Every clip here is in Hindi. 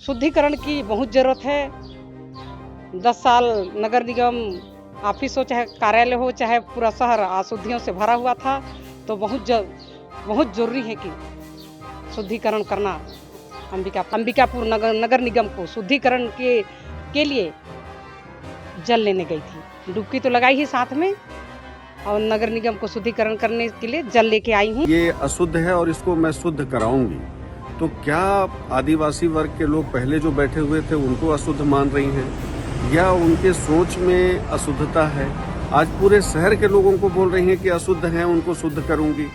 शुद्धिकरण की बहुत ज़रूरत है। 10 साल नगर निगम ऑफिस हो, चाहे कार्यालय हो, चाहे पूरा शहर अशुद्धियों से भरा हुआ था। तो बहुत ज़रूरी है कि शुद्धिकरण करना। अंबिकापुर नगर निगम को शुद्धिकरण के लिए जल लेने गई थी। डुबकी तो लगाई ही साथ में, और नगर निगम को शुद्धिकरण करने के लिए जल लेके आई हूँ। ये अशुद्ध है और इसको मैं शुद्ध कराऊंगी। तो क्या आदिवासी वर्ग के लोग पहले जो बैठे हुए थे उनको अशुद्ध मान रही हैं, या उनके सोच में अशुद्धता है? आज पूरे शहर के लोगों को बोल रही हैं कि अशुद्ध हैं, उनको शुद्ध करूंगी।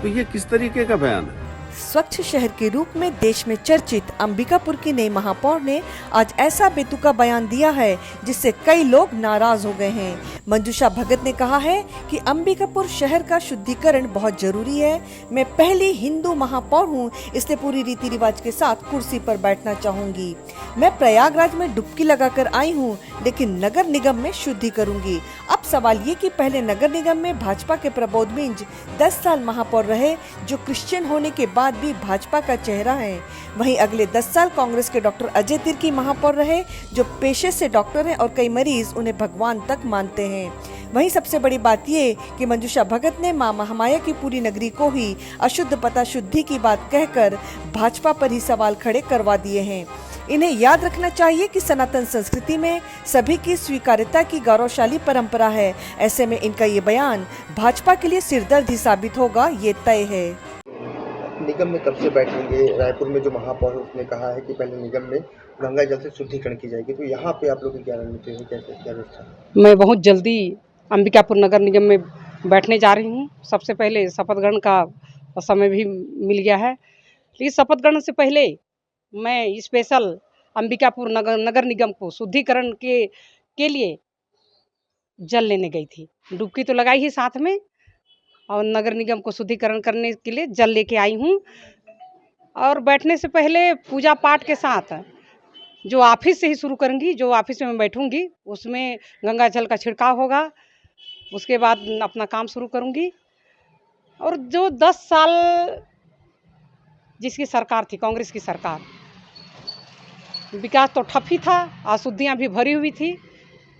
तो ये किस तरीके का बयान है? स्वच्छ शहर के रूप में देश में चर्चित अंबिकापुर की नई महापौर ने आज ऐसा बेतुका बयान दिया है जिससे कई लोग नाराज हो गए हैं। मंजूषा भगत ने कहा है कि अंबिकापुर शहर का शुद्धिकरण बहुत जरूरी है। मैं पहली हिंदू महापौर हूं, इसलिए पूरी रीति रिवाज के साथ कुर्सी पर बैठना चाहूंगी। मैं प्रयागराज में डुबकी लगाकर आई हूं, लेकिन नगर निगम में शुद्धि करूंगी। अब सवाल ये कि पहले नगर निगम में भाजपा के प्रबोध मिंज 10 साल महापौर रहे, जो क्रिश्चियन होने के बाद भी भाजपा का चेहरा है। वहीं अगले 10 साल कांग्रेस के डॉक्टर अजय तिर्की महापौर रहे, जो पेशे से डॉक्टर हैं और कई मरीज उन्हें भगवान तक मानते हैं। वहीं सबसे बड़ी बात ये कि मंजूषा भगत ने मां महामाया की पूरी नगरी को ही अशुद्ध पता शुद्धि की बात कहकर भाजपा पर ही सवाल खड़े करवा दिए हैं। इन्हें याद रखना चाहिए कि सनातन संस्कृति में सभी की स्वीकार्यता की गौरवशाली परंपरा है। ऐसे में इनका ये बयान भाजपा के लिए सिरदर्द ही साबित होगा, ये तय है। निगम में कब से बैठेंगे? रायपुर में जो महापौर है उसने कहा है कि पहले निगम में गंगा जल से शुद्धिकरण की जाएगी, तो यहाँ पे आप लोग की क्या रणनीति है, क्या व्यवस्था? मैं बहुत जल्दी अंबिकापुर नगर निगम में बैठने जा रही हूँ। सबसे पहले शपथ ग्रहण का समय भी मिल गया है, लेकिन शपथ ग्रहण से पहले मैं स्पेशल अंबिकापुर नगर निगम को शुद्धिकरण के लिए जल लेने गई थी। डुबकी तो लगाई ही साथ में, और नगर निगम को शुद्धिकरण करने के लिए जल लेके आई हूँ। और बैठने से पहले पूजा पाठ के साथ जो ऑफिस से ही शुरू करूँगी, जो ऑफिस में मैं बैठूँगी उसमें गंगा जल का छिड़काव होगा। उसके बाद अपना काम शुरू करूँगी। और जो 10 साल जिसकी सरकार थी, कांग्रेस की सरकार, विकास तो ठप ही था, अशुद्धियाँ भी भरी हुई थी।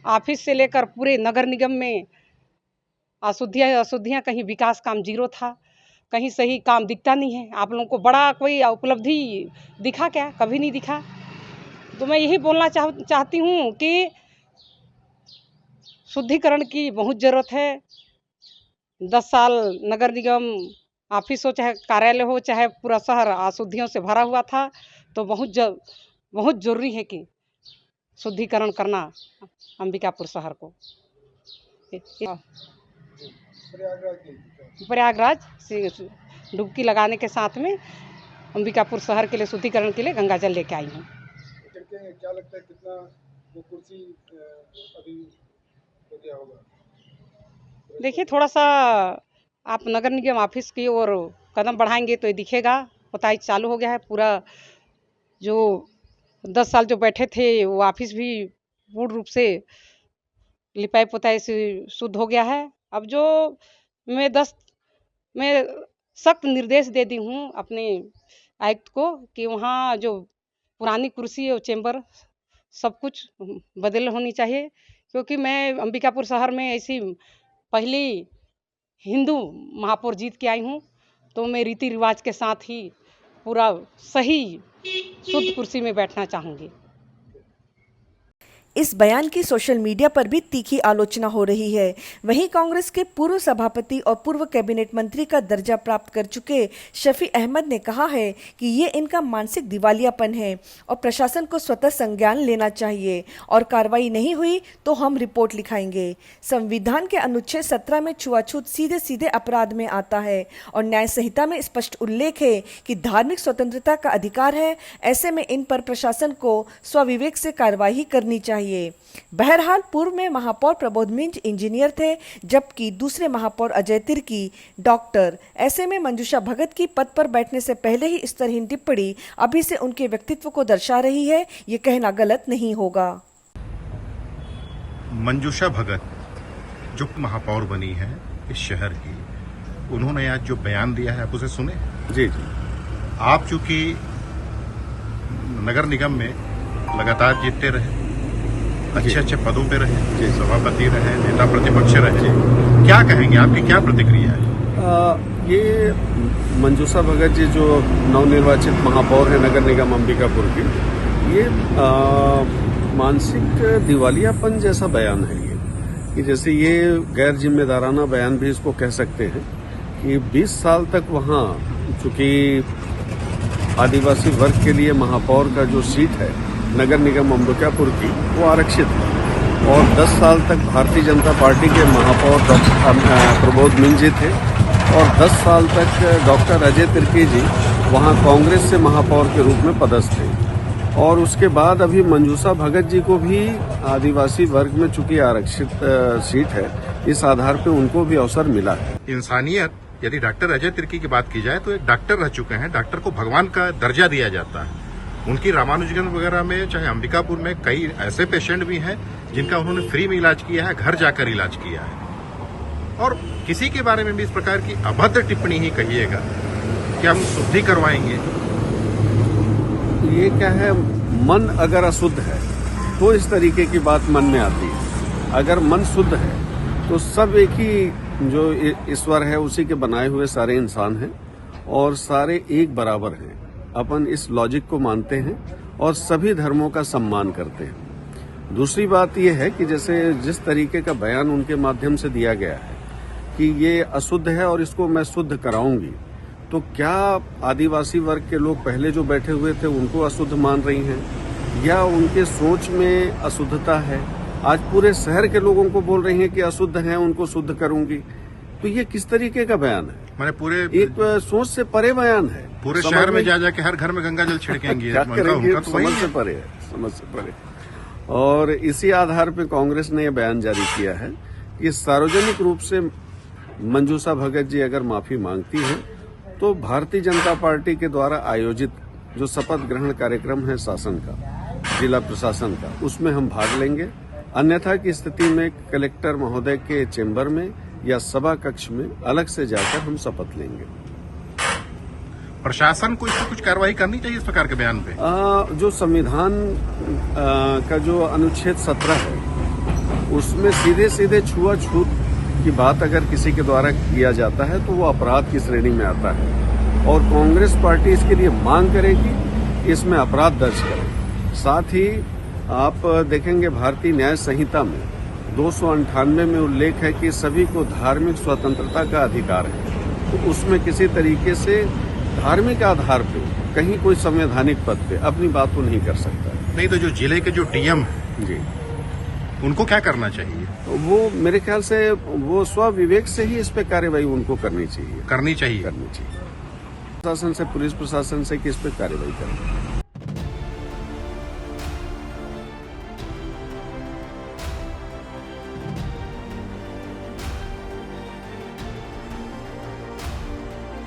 ऑफिस से लेकर पूरे नगर निगम में अशुद्धियाँ, कहीं विकास काम जीरो था, कहीं सही काम दिखता नहीं है। आप लोगों को बड़ा कोई उपलब्धि दिखा क्या? कभी नहीं दिखा। तो मैं यही बोलना चाहती हूँ कि शुद्धिकरण की बहुत ज़रूरत है। 10 साल नगर निगम ऑफिस हो, चाहे कार्यालय हो, चाहे पूरा शहर अशुद्धियों से भरा हुआ था। तो बहुत ज़रूरी है कि शुद्धिकरण करना अंबिकापुर शहर को। प्रयागराज से डुबकी लगाने के साथ में अंबिकापुर शहर के लिए शुद्धिकरण के लिए गंगा जल लेके आई हूँ। क्या लगता है कितना वो कुर्सी अभी हो गया होगा? देखिए, थोड़ा सा आप नगर निगम ऑफिस की ओर कदम बढ़ाएंगे तो ये दिखेगा। पुताई चालू हो गया है पूरा। जो 10 साल जो बैठे थे वो ऑफिस भी पूर्ण रूप से लिपाई पुताई से शुद्ध हो गया है। अब जो मैं सख्त निर्देश दे दी हूँ अपने आयुक्त को कि वहाँ जो पुरानी कुर्सी और चेंबर सब कुछ बदल होनी चाहिए, क्योंकि मैं अंबिकापुर शहर में ऐसी पहली हिंदू महापौर जीत के आई हूँ। तो मैं रीति रिवाज के साथ ही पूरा सही शुद्ध कुर्सी में बैठना चाहूँगी। इस बयान की सोशल मीडिया पर भी तीखी आलोचना हो रही है। वहीं कांग्रेस के पूर्व सभापति और पूर्व कैबिनेट मंत्री का दर्जा प्राप्त कर चुके शफी अहमद ने कहा है कि ये इनका मानसिक दिवालियापन है और प्रशासन को स्वतः संज्ञान लेना चाहिए, और कार्रवाई नहीं हुई तो हम रिपोर्ट लिखाएंगे। संविधान के अनुच्छेद 17 में छुआछूत सीधे सीधे अपराध में आता है और न्याय संहिता में स्पष्ट उल्लेख है कि धार्मिक स्वतंत्रता का अधिकार है। ऐसे में इन पर प्रशासन को स्वविवेक से कार्रवाई करनी चाहिए। बहरहाल पूर्व में महापौर प्रबोध मिंज इंजीनियर थे, जबकि दूसरे महापौर अजय तिर्की डॉक्टर। ऐसे में मंजूषा भगत की पद पर बैठने से पहले ही इस तरह टिप्पणी अभी से उनके व्यक्तित्व को दर्शा रही है। ये कहना गलत नहीं होगा। मंजूषा भगत जो महापौर बनी है इस शहर की, उन्होंने आज जो बयान दिया है आप उसे सुने? जी जी। आप चूंकि नगर निगम में लगातार जीतते रहे, अच्छे पदों पे रहे, सभापति रहे, नेता प्रतिपक्ष रहे, क्या कहेंगे, आपकी क्या प्रतिक्रिया है? ये मंजूषा भगत जी जो नवनिर्वाचित महापौर है नगर निगम अंबिकापुर की, ये मानसिक दिवालियापन जैसा बयान है ये, कि जैसे ये गैर जिम्मेदाराना बयान भी इसको कह सकते हैं कि 20 साल तक वहाँ चूंकि आदिवासी वर्ग के लिए महापौर का जो सीट है नगर निगम अंबिकापुर की वो आरक्षित है, और 10 साल तक भारतीय जनता पार्टी के महापौर प्रबोध मिंज जी थे, और 10 साल तक डॉक्टर अजय तिर्की जी वहाँ कांग्रेस से महापौर के रूप में पदस्थ थे, और उसके बाद अभी मंजूषा भगत जी को भी आदिवासी वर्ग में चूंकि आरक्षित सीट है, इस आधार पे उनको भी अवसर मिला है। इंसानियत, यदि डॉक्टर अजय तिर्की की बात की जाए तो एक डॉक्टर रह चुके हैं, डॉक्टर को भगवान का दर्जा दिया जाता है। उनकी रामानुजगंज वगैरह में, चाहे अंबिकापुर में, कई ऐसे पेशेंट भी हैं जिनका उन्होंने फ्री में इलाज किया है, घर जाकर इलाज किया है, और किसी के बारे में भी इस प्रकार की अभद्र टिप्पणी ही कहिएगा कि हम शुद्धि करवाएंगे। ये क्या है, मन अगर अशुद्ध है तो इस तरीके की बात मन में आती है। अगर मन शुद्ध है तो सब एक ही जो ईश्वर है उसी के बनाए हुए सारे इंसान हैं, और सारे एक बराबर हैं। अपन इस लॉजिक को मानते हैं और सभी धर्मों का सम्मान करते हैं। दूसरी बात यह है कि जैसे जिस तरीके का बयान उनके माध्यम से दिया गया है कि ये अशुद्ध है और इसको मैं शुद्ध कराऊंगी, तो क्या आदिवासी वर्ग के लोग पहले जो बैठे हुए थे उनको अशुद्ध मान रही हैं, या उनके सोच में अशुद्धता है? आज पूरे शहर के लोगों को बोल रही हैं कि अशुद्ध हैं, उनको शुद्ध करूंगी, तो ये किस तरीके का बयान है? मैंने पूरे एक सोच से परे बयान है। पूरे शहर में जा जाके हर घर में गंगा जल छिड़केंगे, क्या करेंगे? तो समझ से परे है, समझ से परे। और इसी आधार पर कांग्रेस ने यह बयान जारी किया है कि सार्वजनिक रूप से मंजूषा भगत जी अगर माफी मांगती हैं तो भारतीय जनता पार्टी के द्वारा आयोजित जो शपथ ग्रहण कार्यक्रम है शासन का, जिला प्रशासन का, उसमें हम भाग लेंगे। अन्यथा की स्थिति में कलेक्टर महोदय के चेंबर में या सभा कक्ष में अलग से जाकर हम शपथ लेंगे। प्रशासन को इस पर कुछ कार्रवाई करनी चाहिए इस प्रकार के बयान पे? जो संविधान का जो अनुच्छेद 17 है उसमें सीधे सीधे छुआछूत की बात अगर किसी के द्वारा किया जाता है तो वो अपराध की श्रेणी में आता है, और कांग्रेस पार्टी इसके लिए मांग करेगी कि इसमें अपराध दर्ज करें। साथ ही आप देखेंगे भारतीय न्याय संहिता में 298 में उल्लेख है कि सभी को धार्मिक स्वतंत्रता का अधिकार है, तो उसमें किसी तरीके से धार्मिक आधार पे कहीं कोई संवैधानिक पद पे अपनी बात को नहीं कर सकता। नहीं तो जो जिले के जो डीएम जी, उनको क्या करना चाहिए? वो मेरे ख्याल से वो स्वविवेक से ही इस पे कार्रवाई उनको करनी चाहिए। करनी चाहिए प्रशासन से, पुलिस प्रशासन से कि इस पे कार्रवाई करनी।